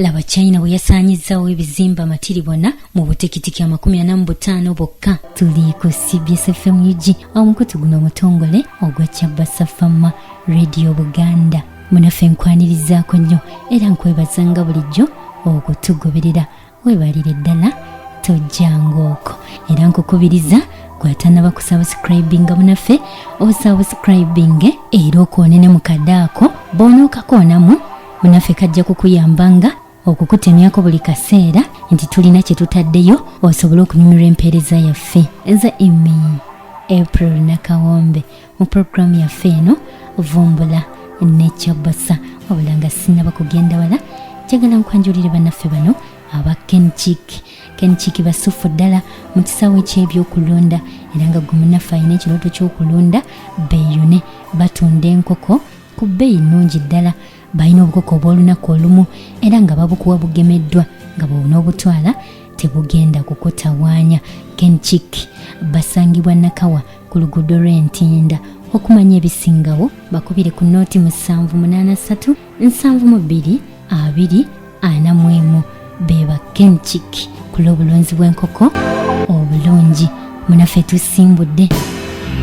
laba China bwe yasaanyizaawo ebizimba matiribona mu butikitiki 45 bokka. Tuli ku CBS FM UG omukutu guno omutongole ogwa Kyabasa Fama Radio Buganda. Munaffe nkwanirizaako nnyo era nkwebazanga bulijjo okutugoberera. Weebalire ddala tojjanga okwo era nkukubiriza gwatannaba kusubscribinga munaffe osubscribinge era okoonene mu kadaako boonookakoonamu munaffe kajja kukuyambanga okukutemyako buli kaseera nti tulina kye tutaddeyo osobole okunyumirwa empeereza yaffe. Nze Imi April Nakawombe mu programu yaffe eno Vumbula ne Kyabasa. Wabula nga sinaba kugenda wala njagala nkwanjulire bannaffe bano aba Kenchiki basufu ddala mu kisaawe ky'ebyokulunda era nga gwe munnaffe alina ekirooto ky'okulunda beeyune batunda enkoko ku bbeeyi nnungi ddala. Balina obukoko obw'olunaku olumu era nga babukuwa bugemeddwa nga bw'onoobutwala tebugenda kukutawaanya. Kenchiki basangibwa Nakawa ku luguudo lw'Entinda. Okumanya ebisingawo bakubire ku nooti 783 72 241 beba Kenchiki ku lw'obulunzi bw'enkoko obulungi. Munaffe tusimbudde.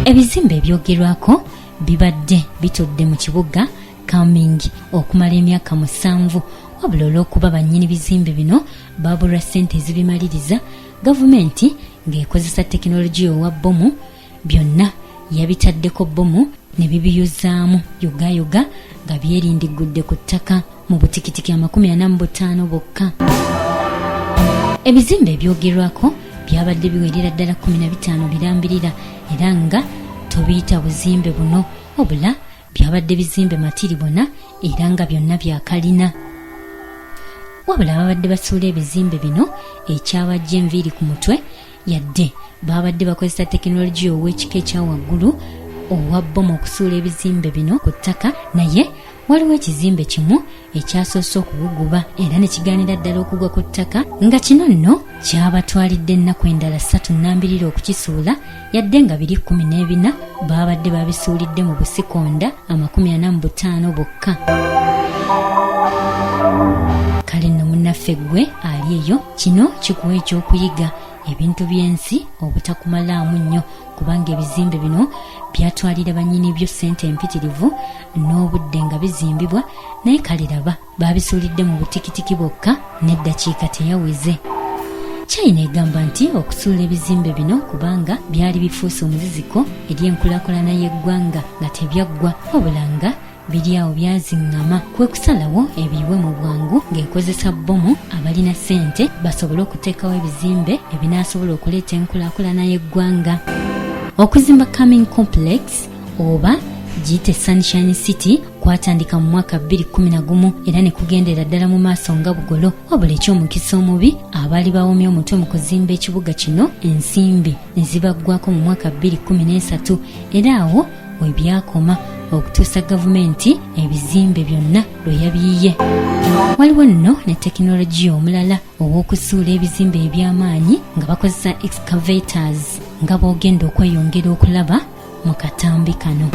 Ebizimbe ebyogerwako bibadde bitudde mu kibuga coming okumala emyaka 7. Wabula olw'okuba bannyini bizimbe bino baabulwa ssente ezibimaliriza, gavumenti ng'ekozesa technologiya owa bbomu byonna yabitaddeko bbomu ne bibiyuzaamu yogayoga nga byerindigudde ku ttaka mu butikitiki 45 bokka. Ebizimbe ebyogerwako byabadde biwerera ddala 15 birambirira era nga tobiyita buzimbe buno wabula byabadde bizimbe matiribona era nga byonna byakalina. Wabula babadde basuula ebizimbe bino ekyabajja enviiri ku mutwe yadde babadde bakozesa technologiya ow'ekika ekya waggulu owa bbomu okusuula ebizimbe bino ku ttaka, naye waliwo ekizimbe kimu ekyasoose okuguguba era ne kigaanira ddala okugwa ku ttaka nga kino nno kyabatwalidde ennaku endala 32 okukisuula yadde nga 214 babadde babisuulidde mu Ssikonda 45 bokka. Kale nno munnaffe ggwe ali eyo, kino kikuwa ekyokuyiga ebintu by'ensi obutakumalaamu nnyo kubanga ebizimbe bino byatwalira bannyini byo ssente empitirivu n'obudde nga bizimbibwa, naye kale raba babisuulidde mu butikitiki bokka n'eddakiika teyaweze. China egamba nti okusuula ebizimbe bino kubanga byali bifuuse omuziziko eri enkulaakulana y'eggwanga nga tebyaggwa wabula nga biri awo byaziŋŋama, kwe kusalawo ebiyiwe mu bwangu ng'ekozesa bbomu abalina ssente basobole okuteekawo ebizimbe ebinaasobola okuleeta enkulaakulana y'eggwanga. Okuzimba Coming Complex oba giyite Sunshine City kwatandika mu mwaka 2011 era ne kugendera ddala mu maaso nga bugolo, wabula eky'omukisa omubi abaali bawomye omutwe mu kuzimba ekibuga kino ensimbi ne zibaggwako mu mwaka 2013 era awo we byakoma okutuusa gavumenti ebizimbe byonna lwe yabiyiye. Waliwo nno ne technologiya omulala ow'okusuula ebizimbe eby'amaanyi nga bakozesa excavators nga boogenda okweyongera okulaba mu katambi kano.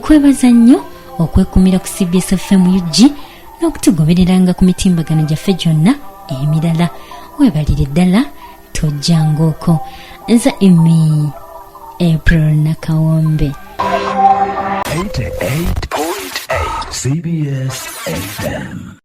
nkwebaza nnyo okwekumira ku CBS FM UG n'okutugobereranga ku mitimbagano gyaffe gyonna emirala. Weebalire ddala tojjangaoko. Nza Emi April Nakawombe. 88.8 CBS FM.